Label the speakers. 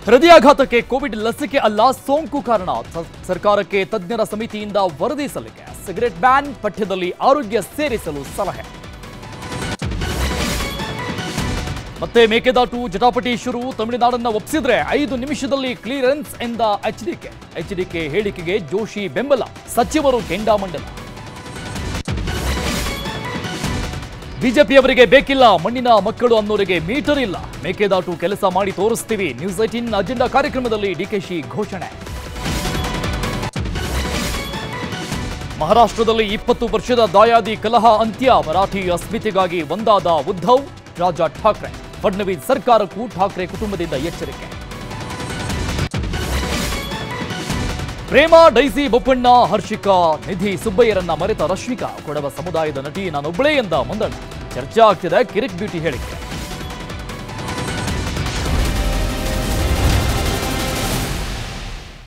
Speaker 1: ಹೃದಯಾಘಾತಕ್ಕೆ Covid ಲಸಿಕೆ ಅಲ್ಲ ಸೋಂಕು ಕಾರಣ. ಸರ್ಕಾರಕ್ಕೆ ತಜ್ಞರ ಸಮಿತಿಯಿಂದ ವರದಿ ಸಲ್ಲಿಕೆ. ಸಿಗರೆಟ್ ಬ್ಯಾನ್ ಪಠ್ಯದಲ್ಲಿ ಆರೋಗ್ಯ ಸೇರಿಸಲು ಸಲಹೆ. ಮತ್ತೆ ಮೇಕೆದಾಟು ಜಟಾಪಟಿ ಶುರು. ತಮಿಳುನಾಡನ್ನ ಒಪ್ಪಿಸಿದ್ರೆ 5 ನಿಮಿಷದಲ್ಲಿ ಕ್ಲಿಯರೆನ್ಸ್ ಎಂದ ಎಚ್ಡಿಕೆ ಹೇಳಿಕೆಗೆ ಜೋಶಿ ಬೆಂಬಲ. ಸಚಿವರು ಕೆಂಡಾಮಂಡಲ. ಬಿಜೆಪಿಯವರಿಗೆ ಬೇಕಿಲ್ಲ ಮಣ್ಣಿನ ಮಕ್ಕಳು ಅನ್ನೋರಿಗೆ ಮೀಟರ್ ಇಲ್ಲ. ಮೇಕೆದಾಟು ಕೆಲಸ ಮಾಡಿ ತೋರಿಸ್ತೀವಿ. ನ್ಯೂಸ್ 18 ಅಜೆಂಡಾ ಕಾರ್ಯಕ್ರಮದಲ್ಲಿ ಡಿಕೆಶಿ ಘೋಷಣೆ. ಮಹಾರಾಷ್ಟ್ರದಲ್ಲಿ 20 ವರ್ಷದ ದಾಯಾದಿ ಕಲಹ ಅಂತ್ಯ. ಮರಾಠಿ ಅಸ್ಮಿತೆಗಾಗಿ ಒಂದಾದ ಉದ್ಧವ್, ರಾಜ ಠಾಕ್ರೆ. ಫಡ್ನವೀಸ್ ಸರ್ಕಾರಕ್ಕೂ ಠಾಕ್ರೆ ಕುಟುಂಬದಿಂದ ಎಚ್ಚರಿಕೆ. ಪ್ರೇಮ, ಡೈಸಿ, ಬೋಪಣ್ಣ, ಹರ್ಷಿಕಾ, ನಿಧಿ ಸುಬ್ಬಯ್ಯರನ್ನ ಮರೆತ ರಶ್ಮಿಕಾ. ಕೊಡವ ಸಮುದಾಯದ ನಟಿ ನಾನೊಬ್ಬಳೇ ಎಂದ ಮುಂದಣ್ಣ. ಚರ್ಚೆ ಆಗ್ತಿದೆ ಕಿರಿಕ್ ಬ್ಯೂಟಿ ಹೇಳಿಕೆ.